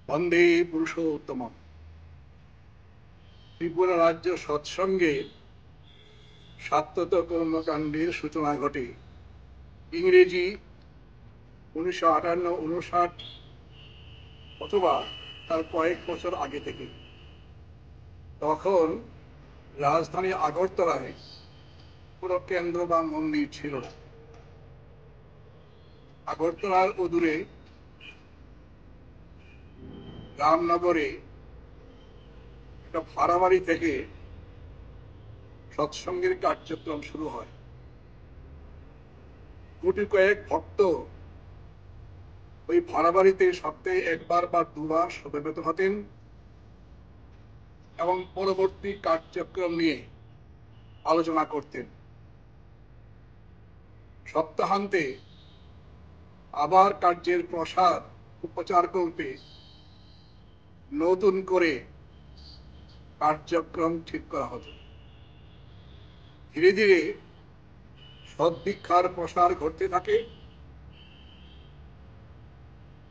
বন্দে পুরুষোত্তম। ত্রিপুরা রাজ্য সৎসঙ্গে সাত্যত কর্মকাণ্ডের সূচনা ঘটে ইংরেজি 1958-59 অথবা তার কয়েক বছর আগে থেকে। তখন রাজধানী আগরতলায় কোনো কেন্দ্র বা মন্দির ছিল না। আগরতলার অদূরে রামনগরে একটা ভাড়া বাড়ি থেকে সৎসঙ্গের কার্যক্রম শুরু হয়। গুটি কয়েক ভক্ত ওই ভাড়া বাড়িতে সপ্তাহে একবার বা দুবার সমবেত হতেন এবং পরবর্তী কার্যক্রম নিয়ে আলোচনা করতেন। সপ্তাহান্তে আবার কার্যের প্রসার উপচার করতে নতুন করে কার্যক্রম ঠিক করা হতো। ধীরে ধীরে সদ্দীক্ষার প্রসার ঘটতে থাকে।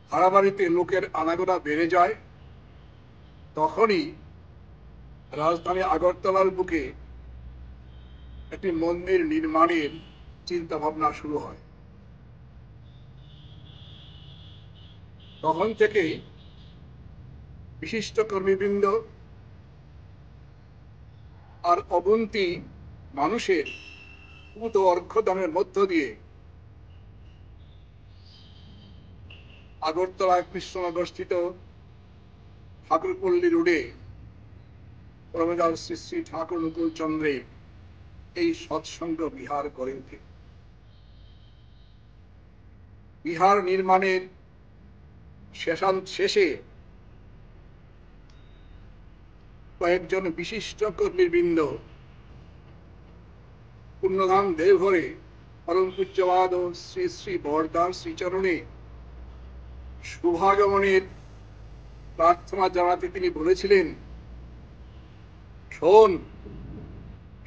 ভাড়া বাড়িতে লোকের আনাগোনা বেড়ে যায়। তখনই রাজধানী আগরতলার বুকে একটি মন্দির নির্মাণের চিন্তা ভাবনা শুরু হয়। তখন থেকে বিশিষ্ট কর্মীবৃন্দ আর অবন্তি মানুষের উত অর্ঘ্যদানের মধ্য দিয়ে আগরতলা কৃষ্ণনগরস্থিত ঠাকুরপল্লী রোডে পরমদাল শ্রী শ্রী ঠাকুর অনুকূল চন্দ্রে এই সৎসঙ্গ বিহার গড়ে ওঠে। বিহার নির্মাণের শেষে কয়েকজন বিশিষ্ট কর্মীবৃন্দ পুণ্যধাম দেওঘরে পরম পূজ্যপাদ শ্রী শ্রী বরদার শ্রীচরণে শুভাগমনের প্রার্থনা জানাতে তিনি বলেছিলেন, শোন,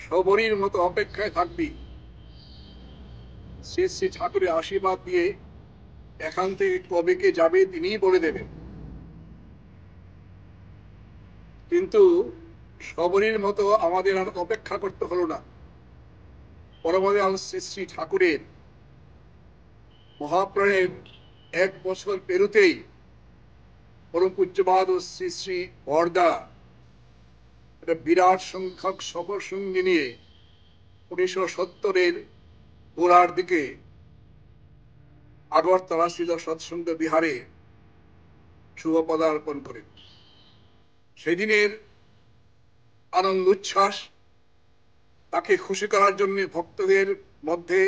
সবরীর মতো অপেক্ষায় থাকবি। শ্রী শ্রী ঠাকুরের আশীর্বাদ দিয়ে এখান থেকে কবে কে যাবে তিনিই বলে দেবেন। কিন্তু সবরীর মতো আমাদের আর অপেক্ষা করতে হলো না। পরমদয়াল শ্রী শ্রী ঠাকুরের মহাপ্রাণের 1 বছর পেরুতেই পরম পূজ্যপাদ শ্রী শ্রী বরদা একটা বিরাট সংখ্যক সফর সঙ্গী নিয়ে 1970-এর গোড়ার দিকে আগরতলা স্থিত সৎসঙ্গ বিহারে শুভ পদার্পণ করেন। সেদিনের আনন্দ উচ্ছ্বাস, তাকে খুশি করার জন্য ভক্তদের মধ্যে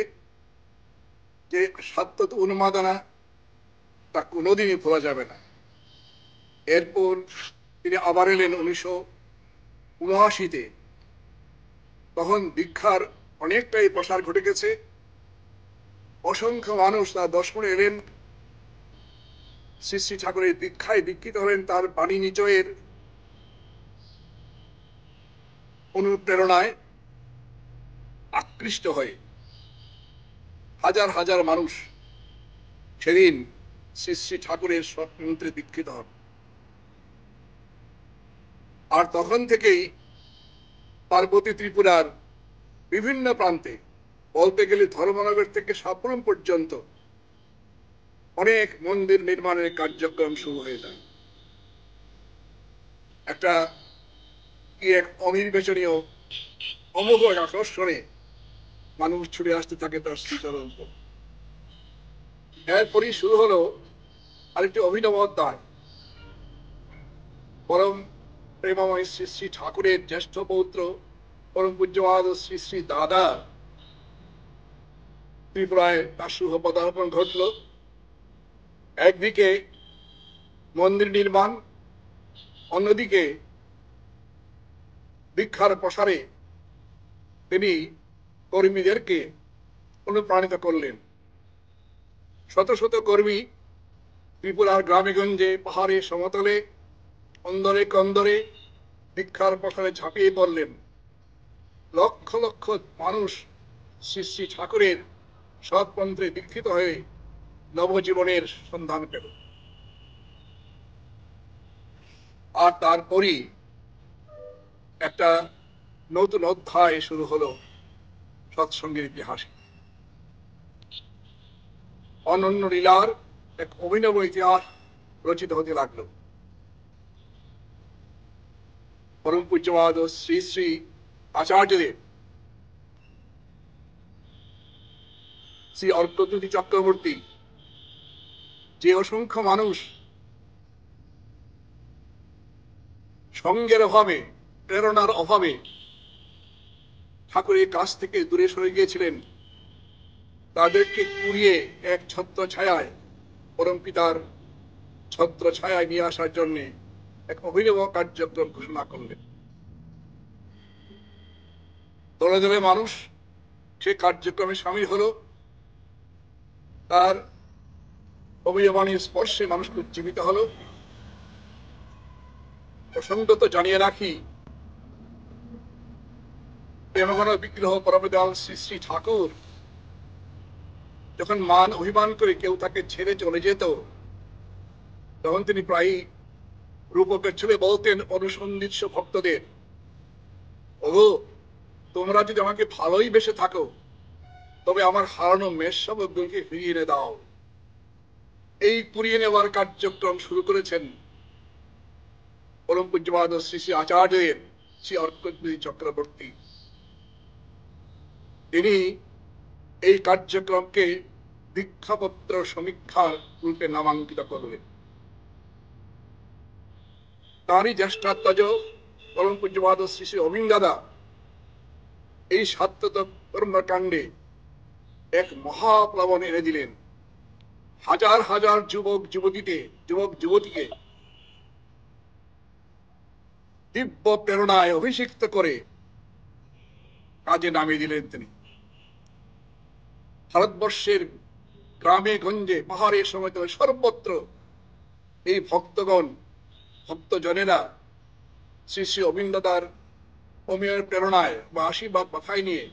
যে সাত্যত উন্মাদনা, তা কোনোদিনই ভোলা যাবে না। এরপর তিনি আবার এলেন 1979-তে। তখন দীক্ষার অনেকটাই প্রসার ঘটে গেছে। অসংখ্য মানুষ তার দর্শনে এলেন, শ্রী শ্রী ঠাকুরের দীক্ষায় দীক্ষিত হলেন। তার বাণী নিচয়ের অনুপ্রেরণায় আকৃষ্ট হয়ে হাজার হাজার মানুষ সেদিন শ্রী শ্রী ঠাকুরের সৎমন্ত্রে দীক্ষিত হন। আর তখন থেকেই পার্বতী ত্রিপুরার বিভিন্ন প্রান্তে, বলতে গেলে ধর্মনগর থেকে সাপুরম পর্যন্ত অনেক মন্দির নির্মাণের কার্যক্রম শুরু হয়ে যায়। একটা এক অনির্বাচনীয় অমোঘ আকর্ষণে মানুষ ছুটে আসতে থাকে তার শ্রীচরণ। এরপরই শুরু হলো আরেকটি অভিনব অধ্যায়। পরম প্রেমময় শ্রী শ্রী ঠাকুরের জ্যেষ্ঠ পৌত্র পরম পূজ্যপাদ শ্রী শ্রী দাদা ত্রিপুরায় তার শুভ পদার্পণ ঘটল। একদিকে মন্দির নির্মাণ, অন্যদিকে দীক্ষার প্রসারে তিনি কর্মীদেরকে অনুপ্রাণিত করলেন। শত শত কর্মী ত্রিপুরার গ্রামেগঞ্জে, পাহাড়ে, সমতলে, অন্দরে কন্দরে দীক্ষার প্রসারে ঝাঁপিয়ে পড়লেন। লক্ষ লক্ষ মানুষ শ্রী শ্রী ঠাকুরের সৎপন্থে দীক্ষিত হয়ে নবজীবনের সন্ধান পেল। আর তারপরই একটা নতুন অধ্যায় শুরু হলো সৎসঙ্গের ইতিহাসে। অনন্য লীলার এক অভিনব ইতিহাস রচিত হতে লাগলো। পরম পূজ্যপাদ শ্রী শ্রী আচার্যদেব শ্রী অর্কদ্যুতি চক্রবর্তী যে অসংখ্য মানুষ সঙ্গের অভাবে, প্রেরণার অভাবে ঠাকুরের কাছ থেকে দূরে সরে গিয়েছিলেন, তাদেরকে কুড়িয়ে এক ছত্র ছায়ায়, পরম পিতার ছত্র ছায়ায় নিয়ে আসার জন্য এক অভিনব কার্যক্রম ঘোষণা করলেন। দলে দলে মানুষ সে কার্যক্রমে সামিল হলো। তার অভিনবাণীর স্পর্শে মানুষ উজ্জীবিত হলো। প্রসঙ্গত জানিয়ে রাখি, প্রেমঘন বিগ্রহ পরমদয়াল শ্রী শ্রী ঠাকুর যখন মান অভিমান করে কেউ তাকে ছেড়ে চলে যেত, তখন তিনি প্রায়ই রূপকের ছুঁয়ে বলতেন অনুসন্ধিৎস ভক্তদের, ওগো, তোমরা যদি আমাকে ভালোই বেসে থাকো, তবে আমার হারানো মেষ সামগ্রীকে ফিরিয়ে এনে দাও। এই পুড়িয়ে নেওয়ার কার্যক্রম শুরু করেছেন পরম পূজ্যপাদ শ্রী শ্রী আচার্যের শ্রী অর্কদ্যুতি চক্রবর্তী। তিনি এই কার্যক্রমকে দীক্ষাপত্র সমীক্ষার রূপে নামাঙ্কিত করলেন। তারই জ্যেষ্ঠাত্মজ পরম পূজ্যপাদ শ্রী শ্রী অবিন দাদা এই সাত্যত কর্মকাণ্ডে এক মহাপ্লাবন এনে দিলেন। হাজার হাজার যুবক যুবতীকে দিব্য প্রেরণায় অভিষিক্ত করে কাজে নামিয়ে দিলেন তিনি। ভারতবর্ষের গ্রামে গঞ্জে পাহাড়ে সমেত সর্বত্র এই ভক্তজনেরা শ্রী শ্রী অবিন দাদার অমিয়ের প্রেরণায় বা আশীর্বাদ মাথায় নিয়ে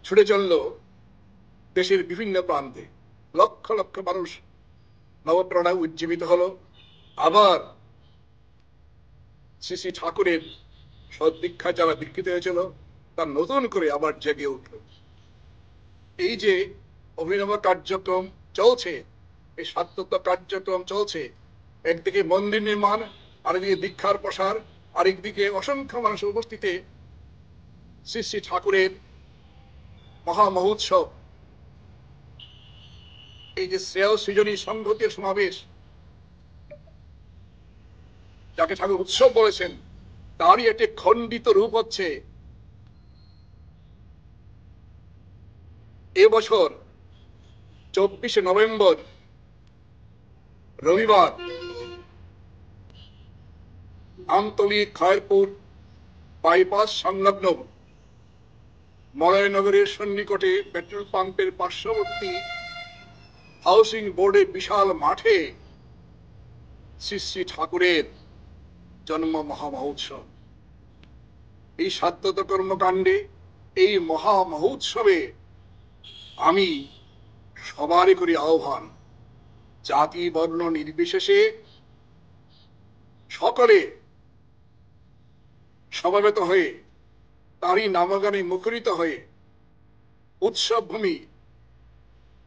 ছুটে চলল দেশের বিভিন্ন প্রান্তে। লক্ষ লক্ষ মানুষ নবপ্রেরণায় উজ্জীবিত হলো। আবার শ্রী শ্রী ঠাকুরের সদ্দীক্ষা যারা দীক্ষিত হয়েছিল, তার নতুন করে আবার জেগে উঠল। এই যে অভিনব কার্যক্রম চলছে, এই সাত্যত্ব কার্যক্রম চলছে, একদিকে মন্দির নির্মাণ, আরেকদিকে দীক্ষার প্রসার, আরেকদিকে অসংখ্য মানুষের উপস্থিতে শ্রী শ্রী ঠাকুরের মহা মহোৎসব, এই যে শ্রেয় সৃজনী সংহতির সমাবেশ, যাকে ঠাকুর উৎসব বলেছেন, তারই একটি খণ্ডিত রূপ হচ্ছে এবছর 24শে নভেম্বর রবিবার আমতলী খায়রপুর বাইপাস সংলগ্ন মলয়নগরের সন্নিকটে পেট্রোল পাম্পের পার্শ্ববর্তী হাউসিং বোর্ডের বিশাল মাঠে শ্রী শ্রী ঠাকুরের জন্ম মহামহোৎসব। এই সাত্যত কর্মকাণ্ডে, এই মহা মহোৎসবে আমি সবারই করি আহ্বান, জাতি বর্ণ নির্বিশেষে সকলে সমবেত হয়ে, তারই নামগানে মুখরিত হয়ে উৎসব ভূমি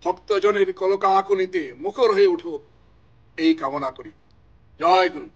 ভক্তজনের কলকাকুলিতে মুখর হয়ে উঠুক, এই কামনা করি। জয় গুরু।